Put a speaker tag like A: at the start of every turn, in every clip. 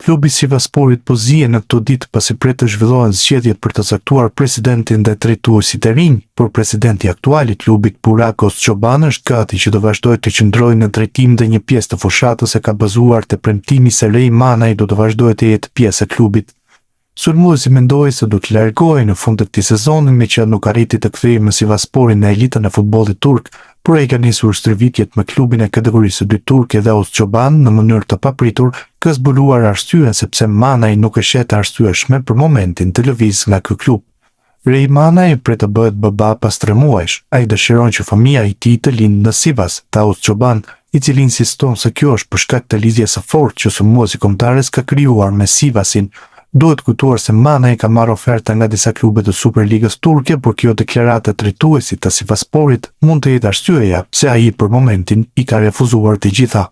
A: Klubi Sivasporit po zihen në këto ditë pasi pret të zhvillohen zgjedhjet për të caktuar presidentin dhe drejtuesit e rinj, por presidenti aktual i klubit Burak Özçoban është gati që do vazhdojë të qëndrojë në drejtim dhe një pjesë të fushatës e ka bazuar te premtimi se Rey Manaj do të vazhdojë të jetë pjesë e klubit. Sulmuesi mendoi se do të largohej në fund të këtij sezoni me që nuk arriti të kthehej me Sivasporin në elitën e futbollit turk, por ai ka nisur stërvitjet me klubin e kategorisë 2 turke dhe Özçoban në mënyrë të papritur ka zbuluar arsyeën sepse Manaj nuk e shet arsyeshme për momentin të lëviz nga ky klub. Rey Manaj pret të bëhet baba pas 3 muajsh. Ai dëshiron që fëmia e tij të lindë në Sivas, tha Özçoban, i cili insiston se kjo është për shkak të lidhjes së fortë që sulmuesi kombëtares ka krijuar me Sivasin. Duhet kujtuar se Manaj ka marrë oferta nga disa klube të Superligës turke, por kjo deklarata e drejtuesit të Sivasporit mund të jetë arsyeja pse ai për momentin i ka refuzuar të gjitha.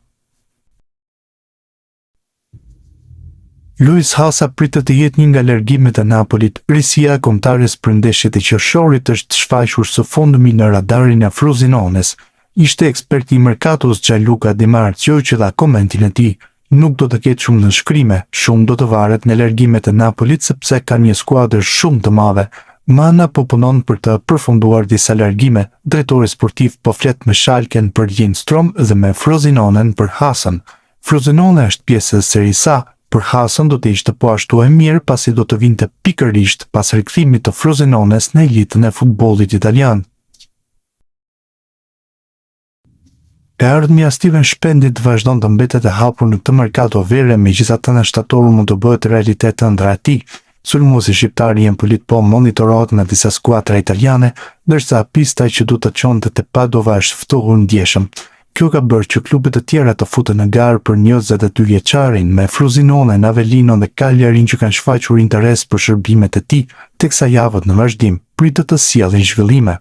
A: Luis Hasa pritet të jetë një nga largimet e Napolit. Risia e kombëtares për ndeshjet e qershorit është shfaqur së fundmi në radarin e Frozinones. Ishte eksperti i Mercatos Gianluca Di Marzio që dha komentin e tij. Nuk do të ketë shumë nënshkrime, shumë do të varet në largimet e Napolit sepse ka një skuadër shumë të madhe. Mana po punon për të përfunduar disa largime, drejtori sportiv po flet me Schalken për Lindstrom dhe me Frozinonen për Hasan. Frozinone është pjesë e Serie A, për Hasan do të ishte po ashtu e mirë pasi do të vinte pikërisht pas rikthimit të Frozinones në elitën e futbollit italian. E ardhmja Steven Shpendit vazhdon të mbetet e hapur në këtë merkato vere, megjithatë në shtator mund të bëhet realitet ëndra e tij. Sulmuesi shqiptar i Empolit po monitorohet nga disa skuadra italiane, ndërsa pista që do të çonte te Padova është ftohur ndjeshëm. Kjo ka bërë që klubet të tjera të futen në garë për 22 vjeçarin me Frosinone, Avellino dhe Cagliari që kanë shfaqur interes për shërbimet e tij, teksa javët në vazhdim pritet të sjellin zhvillime.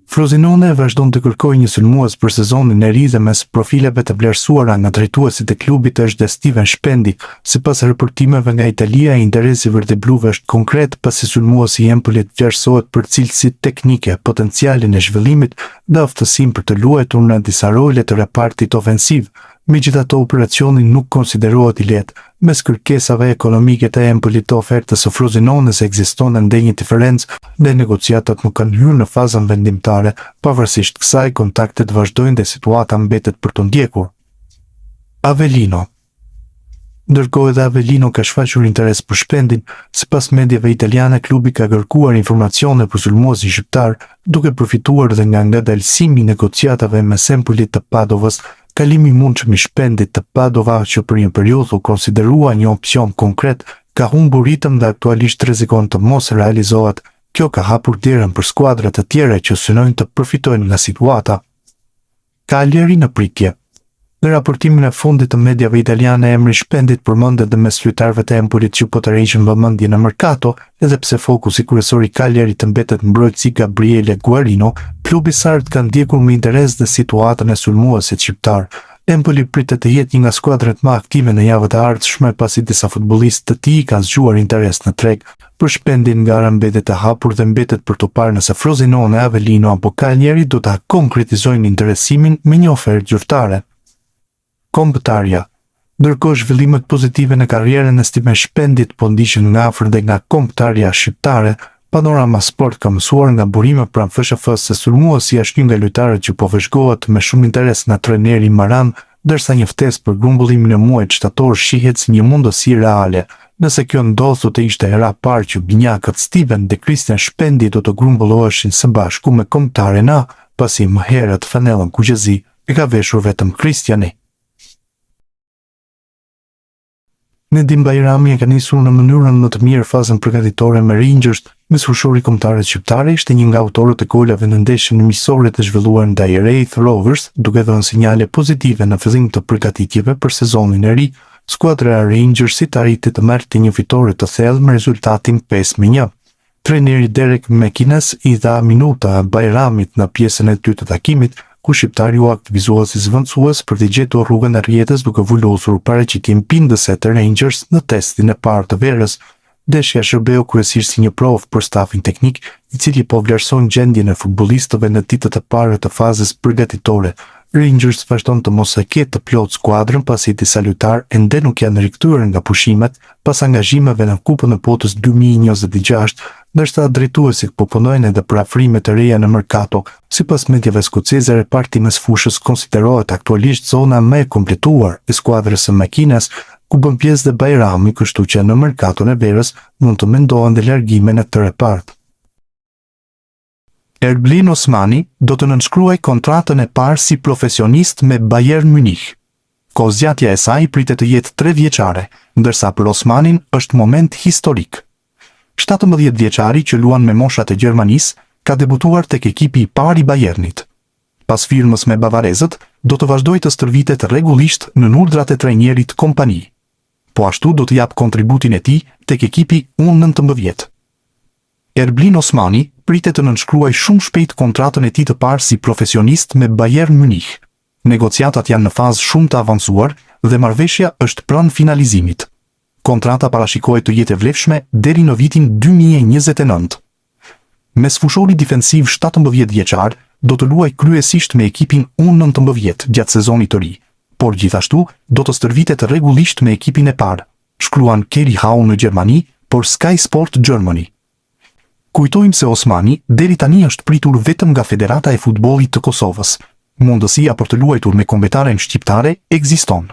A: Frosinone vazhdon të kërkojë një sulmues për sezonin e ri dhe mes profileve të vlerësuara nga drejtuesit e klubit është dhe Steven Shpendi. Sipas raportimeve nga Italia, interesi verdebluve është konkret pasi sulmuesi i Empolit vlerësohet për cilësitë teknike, potencialin e zhvillimit dhe aftësinë për të luajtur në disa role të repartit ofensiv. Megjithatë, operacioni nuk konsiderohet i lehtë. Mes kërkesave ekonomike të Empolit të ofertës së Frozinones ekziston ende një diferencë dhe negociatat nuk kanë hyrë në fazën vendimtare. Pavarësisht kësaj, kontaktet vazhdojnë dhe situata mbetet për të ndjekur. Avellino. Ndërkohë edhe Avellino ka shfaqur interes për Shpendin. Sipas mediave italiane, klubi ka kërkuar informacione për sulmuesin shqiptar, duke përfituar dhe nga ngadalësimi i negociatave mes Empolit të Padovës. Kalimi i mundshëm i Shpendit të Padova, që për një periudhë u konsiderua një opsion konkret, ka humbur ritëm dhe aktualisht rrezikon të mos realizohet. Kjo ka hapur derën për skuadra të tjera që synojnë të përfitojnë nga situata. Cagliari në pritje. Në raportimin e fundit të mediave italiane, emri Shpendit përmendet dhe mes lojtarëve të Empolit që po tërheqin vëmendje në merkato, edhe pse fokusi kryesor i Cagliarit të mbetet mbrojtësi Gabriele Guarino, klubi sarд ka ndjekur me interes dhe situatën e sulmuesit shqiptar. Empoli pritet të jetë një nga skuadrat më aktive në javët e ardhshme pasi disa futbollistë të tij kanë zgjuar interes në treg. Për Shpendin gara mbetet e hapur dhe mbetet për të parë nëse Frosinone, Avellino apo Cagliari do ta konkretizojnë interesimin me një ofertë gjyqtare. Kombëtarja. Ndërkohë zhvillimet pozitive në karrierën e Steven Shpendit po ndiqen nga afër dhe nga kombëtarja shqiptare, Panorama Sport ka mësuar nga burime pranë FSHF-s se sulmuesi është një nga lojtarët që po vëzhgohet me shumë interes nga trajneri Maran, ndërsa një ftesë për grumbullimin e muajit shtator shihet si një mundësi reale. Nëse kjo ndodh, do të ishte hera parë që binjakët Steven dhe Christian Shpendi do të grumbulloheshin së bashku me kombëtaren A, pasi më herët fanellën kuqezi e ka veshur vetëm Christiani. Nedim Bajrami e ka nisur në mënyrën më të mirë fazën përgatitore me Rangers. Mesfushori kombëtarët shqiptare ishte një nga autorët e golave në ndeshjen miqësore të zhvilluar ndaj Raith Rovers, duke dhënë sinjale pozitive në fillim të përgatitjeve për sezonin e ri. Skuadra e Rangersit arriti të merrte një fitore të thellë me rezultatin 5-1. Trajneri Derek McInnes i dha minuta Bajramit në pjesën e dytë të takimit, ku shqiptari u aktivizuar si zvendësues për të gjetur rrugën e rrjetës duke vulosur paraqitim pindëse të Rangers në testin e parë të verës. Ndeshja shërbeu kryesisht si një provë për stafin teknik, i cili po vlerëson gjendjen e futbollistëve në ditët e para të fazës përgatitore. Rangers vazhdon të mos e ketë të plot skuadrën pasi disa lojtarë ende nuk janë rikthyer nga pushimet pas angazhimeve në Kupën e Botës 2026, ndërsa drejtuesit po punojnë edhe për afrime të reja në merkato. Sipas mediave skoceze, reparti mes fushës konsiderohet aktualisht zona më e kompletuar e skuadrës së Makinas, ku bën pjesë dhe Bajrami, kështu që në merkaton e verës mund të mendohen dhe largimin e të repart. Erblin Osmani do të nënshkruaj kontratën e parë si profesionist me Bayern Munich. Kozgjatja e saj pritet të jetë 3 vjeçare, ndërsa për Osmanin është moment historik. 17 vjeçari që luan me moshat e Gjermanisë ka debutuar tek ekipi i parë i Bayernit. Pas firmës me bavarezët, do të vazhdojë të stërvitet rregullisht në urdhrat e trajnerit kompani. Po ashtu do të jap kontributin e tij tek ekipi U19. Erblin Osmani pritet të nënshkruaj shumë shpejt kontratën e tij të parë si profesionist me Bayern Munich. Negociatat janë në fazë shumë të avancuar dhe marrëveshja është pranë finalizimit. Kontrata parashikohet të jetë e vlefshme deri në vitin 2029. Mesfushori defensiv 17 vjeçar do të luajë kryesisht me ekipin U19 gjatë sezonit të ri, por gjithashtu do të stërvitet rregullisht me ekipin e parë, shkruan Kerry Hau në Gjermani, por Sky Sport Germany. Kujtojmë se Osmani deri tani është pritur vetëm nga Federata e Futbollit të Kosovës. Mundësia për të luajtur me kombëtaren shqiptare ekziston.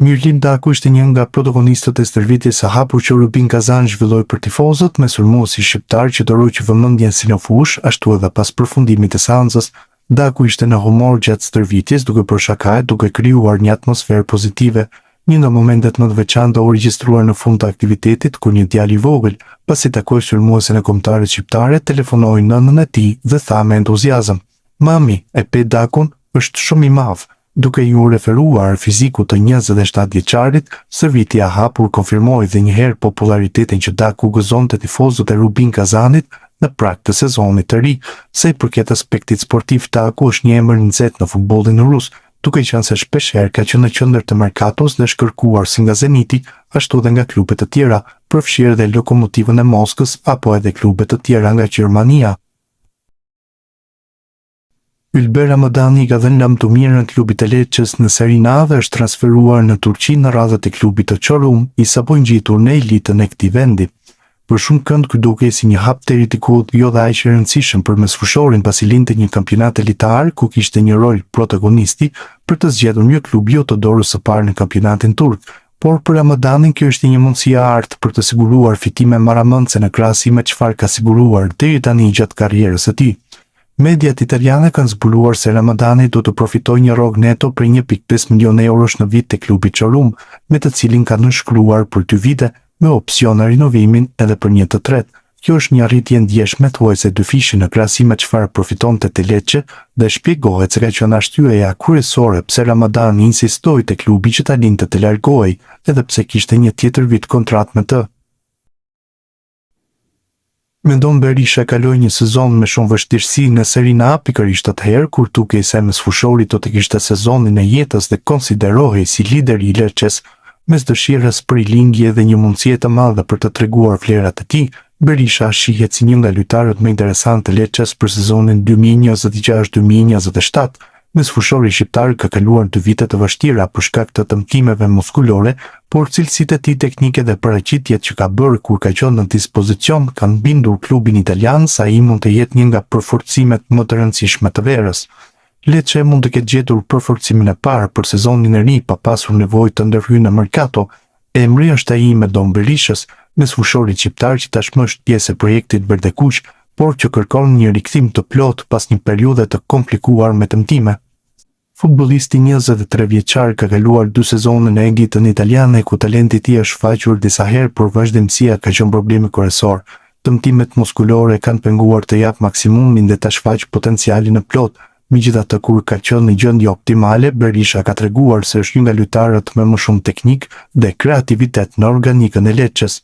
A: Mirlim Daku ishte një nga protagonistët e stërvitjes së hapur që Rubin Kazan zhvilloi për tifozët me sulmuesi shqiptar që të ruajë vëmendjen si në fush, ashtu edhe pas përfundimit të seancës. Daku ishte në humor gjatë stërvitjes duke bërë shaka e duke krijuar një atmosferë pozitive. Një nga momentet më të veçanta u regjistruar në fund të aktivitetit kur një djalë i vogël, pasi takoi sulmuesin e kombëtarit shqiptare, telefonoi nënën e tij dhe tha me entuziazëm: "Mami, e pe Dakun, është shumë i madh." Duke ju referuar fizikut të 27 vjeçarit, stërvitja e hapur konfirmoi edhe një herë popularitetin që Daku gëzonte tifozët e Rubin Kazanit në prag të sezonit të ri. Sa i përket aspektit sportiv, Daku është një emër i nxehtë në futbollin rus, duke qenë se shpeshherë ka qenë në qendër të merkatos dhe shkërkuar si nga Zeniti, ashtu edhe nga klube të tjera, përfshirë dhe Lokomotivën e Moskës apo edhe klube të tjera nga Gjermania. Ylber Ramazani ka dhënë lëmë të mirë në klubit të Lecces në Serie A dhe është transferuar në Turqi në radhët e klubit të Çorum, i sapo ngjitur në elitën e këtij vendi. Për shumë kënd ky duke si një hap të ritikut, jo dhe aq i rëndësishëm për mesfushorin pasi linte një kampionat elitar ku kishte një rol protagonisti për të zgjedhur një klub jo të dorës së parë në kampionatin turk, por për Ramadanin kjo është një mundësi e artë për të siguruar fitime maramëndse në krahasim me çfarë ka siguruar deri tani gjatë karrierës së tij. Mediat italiane kanë zbuluar se Ramadani do të profitojë një rrogë neto për 1.5 milion eurosh në vit te klubi Çorum, me të cilin ka nënshkruar për 2 vite me opsion në rinovimin edhe për një të tretë. Kjo është një arritje ndjeshme thuajse dyfishi në krahasim me çfarë përfitonte te Lecce dhe shpjegohet se ka qenë arsyeja kryesore pse Ramadani insistoi te klubi që ta linte të largohej, edhe pse kishte një tjetër vit kontratë me të. Mendon Berisha kaloi një sezon me shumë vështirësi në Serie A pikërisht atëherë kur tukej se mesfushori do të kishte sezonin e jetës dhe konsiderohej si lideri i Lecces, mes dëshirës për i lindje dhe një mundësie të madhe për të treguar vlerat e tij. Berisha shihet si një nga lojtarët më interesantë të Lecces për sezonin 2026-2027. Mesfushori shqiptar ka kaluar 2 vite të vështira për shkak të dëmtimeve muskulore, por cilësitë e tij teknike dhe paraqitjet që ka bërë kur ka qenë në dispozicion kanë bindur klubin italian se ai mund të jetë një nga përforcimet më të rëndësishme të verës. Lecce mund të ketë gjetur përforcimin e parë për sezonin e ri pa pasur nevojë të ndërhyjë në merkato. Emri është ai me Don Berishës, mesfushori shqiptar që tashmë është pjesë e projektit Verdekuq, por që kërkon një rikthim të plot pas një periudhe të komplikuar me dëmtime. Futbollisti 23 vjeçar ka kaluar 2 sezone në elitën italiane ku talenti i tij është shfaqur disa herë, por vazhdimësia ka qenë problemi kryesor. Dëmtimet muskulore kanë penguar të jap maksimumin dhe ta shfaqë potencialin e plot. Megjithatë, kur ka qenë në gjendje optimale, Berisha ka treguar se është një nga lojtarët me më shumë teknik dhe kreativitet në organikën e Lecces.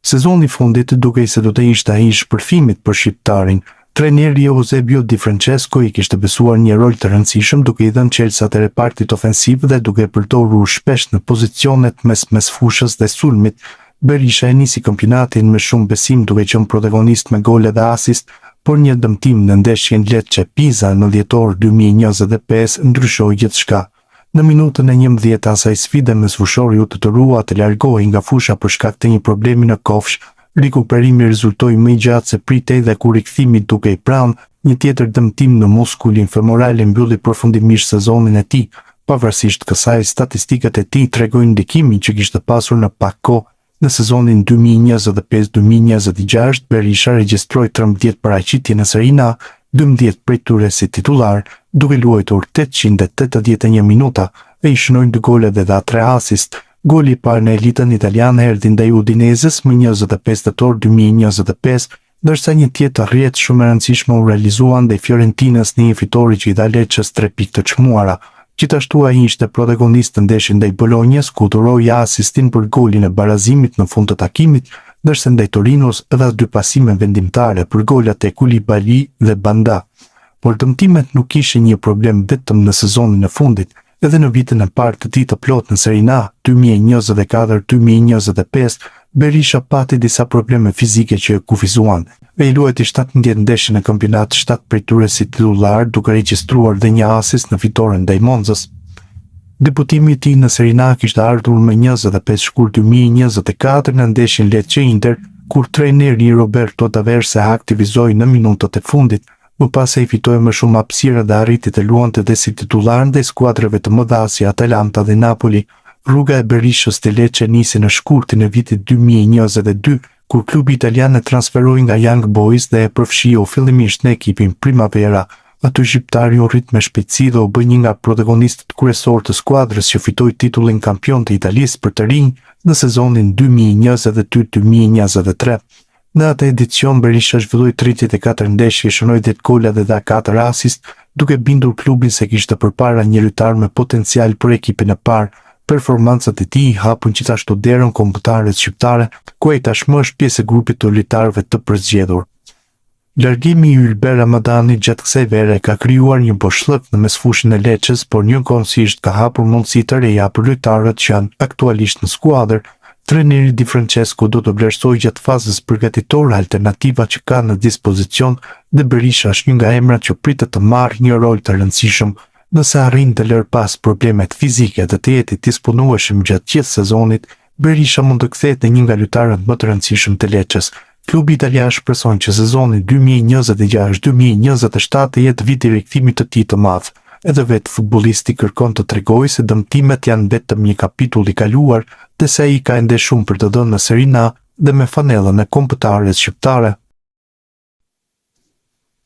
A: Sezoni i fundit dukej se do të ishte ai i shpërfimit për shqiptarin. Trajneri Eusebio Di Francesco i kishte besuar një rol të rëndësishëm duke i dhënë çelësat e repartit ofensiv dhe duke përdorur shpesh në pozicionet mes fushës dhe sulmit. Berisha e nisi kampionatin me shumë besim duke qenë protagonist me gole dhe asist, por një dëmtim në ndeshjen Lecce-Pisa në dhjetor 2025 ndryshoi gjithçka. Në minutën e 11 asaj sfide mesfushori u detyrua të largohej nga fusha për shkak të një problemi në kofsh. Rikuperimi rezultoi më i gjatë se pritej dhe kur rikthimi dukej pranë, një tjetër dëmtim në muskulin femoral e mbylli përfundimisht sezonin e tij. Pavarësisht kësaj, statistikat e tij tregojnë ndikimin që kishte pasur në pak kohë. Në sezonin 2025-2026, Berisha regjistroi 13 paraqitje në Serie A, 12 prej tyre si titullar, duke luajtur 881 minuta e i shënoi 2 gole dhe dha 3 asist. Goli i parë në elitën italiane erdhi ndaj Udinezës më 25 tetor 2025, ndërsa një tjetër rrjet shumë e rëndësishme u realizua ndaj Fiorentinës në një fitore që i dha Lecces 3 pikë të çmuara. Gjithashtu ai ishte protagonist të ndeshjes ndaj Bolonjës, ku dhuroi asistin për golin e barazimit në fund të takimit, ndërsa ndaj Torinos dha 2 pasime vendimtare për golat e Koulibaly dhe Banda. Por dëmtimet nuk ishin një problem vetëm në sezonin e fundit. Edhe në vitin e parë të tij të plot në Serie A 2024-2025, Berisha pati disa probleme fizike që e kufizuan. I luajti 17 ndeshje në kampionat, 7 prej tyre si titullar, duke regjistruar dhe një asist në fitoren ndaj Monzës. Debutimi i tij në Serie A kishte ardhur më 25 shkurt 2024 në ndeshjen Lecce-Inter, kur trajneri Roberto D'Aversa aktivizoi në minutat e fundit. Më pas se i fitoi më shumë hapësira dhe arriti të luante dhe si titullar ndaj skuadrave të mëdha si Atalanta dhe Napoli. Rruga e Berishës te Lecce nisi në shkurtin e vitit 2022, kur klubi italian e transferoi nga Young Boys dhe e përfshiu fillimisht në ekipin Primavera. Aty shqiptari u rrit me shpejtësi dhe u bë një nga protagonistët kryesorë të skuadrës që fitoi titullin kampion të Italisë për të rinj në sezonin 2022-2023. Në atë edicion Berisha zhvilloi 34 ndeshje, shënoi 10 gola dhe dha 4 asist, duke bindur klubin se kishte përpara një lojtar me potencial për ekipin e parë. Performancat e tij i hapën gjithashtu derën kombëtarëve shqiptare, ku ai tashmë është pjesë e grupit të lojtarëve të përzgjedhur. Largimi i Ylber Ramadani gjatë kësaj vere ka krijuar një boshllëk në mesfushën e Lecces, por njëkohësisht ka hapur mundësi të reja për lojtarët që janë aktualisht në skuadër. Trajneri Di Francesco do të vlerësojë gjatë fazës përgatitore alternativa që ka në dispozicion dhe Berisha është një nga emrat që pritet të marrë një rol të rëndësishëm. Nëse arrin të lërë pas problemet fizike dhe të jetë disponueshëm gjatë gjithë sezonit, Berisha mund të kthehet në një nga lojtarët më të rëndësishëm të Lecces. Klubi italian shpreson që sezoni 2026-2027 të jetë viti i rikthimit të tij të madh. Edhe vetë futbollisti kërkon të tregojë se dëmtimet janë vetëm një kapitull i kaluar, dhe se ai ka ende shumë për të dhënë në Serie A dhe me fanellën e kombëtarëve shqiptare.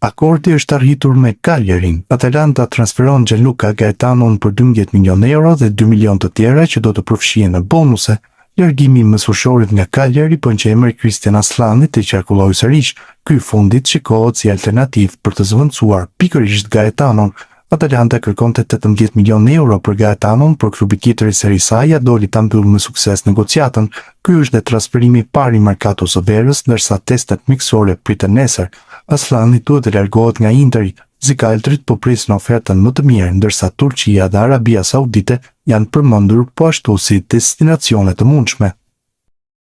A: Akordi është arritur me Caglierin. Atalanta transferon Gianluca Gaetanon për 12 milionë euro dhe 2 milionë të tjera që do të përfshihen në bonuse. Largimi i mesfushorit nga Cagliari bën që emri Christian Aslani të qarkullojë sërish. Ky fundit shikohet si alternativë për të zvendësuar pikërisht Gaetanon. Atalanta kërkonte 18 milionë euro për Gaetanon, por klubi tjetër i Serie A doli ta mbyllë me sukses negociatën. Ky është dhe transferimi i parë i merkatos së verës, ndërsa testet miqësore priten nesër. Aslani duhet të largohet nga Interi. Zikaltrit po presin ofertën më të mirë, ndërsa Turqia dhe Arabia Saudite janë përmendur po ashtu si destinacione të mundshme.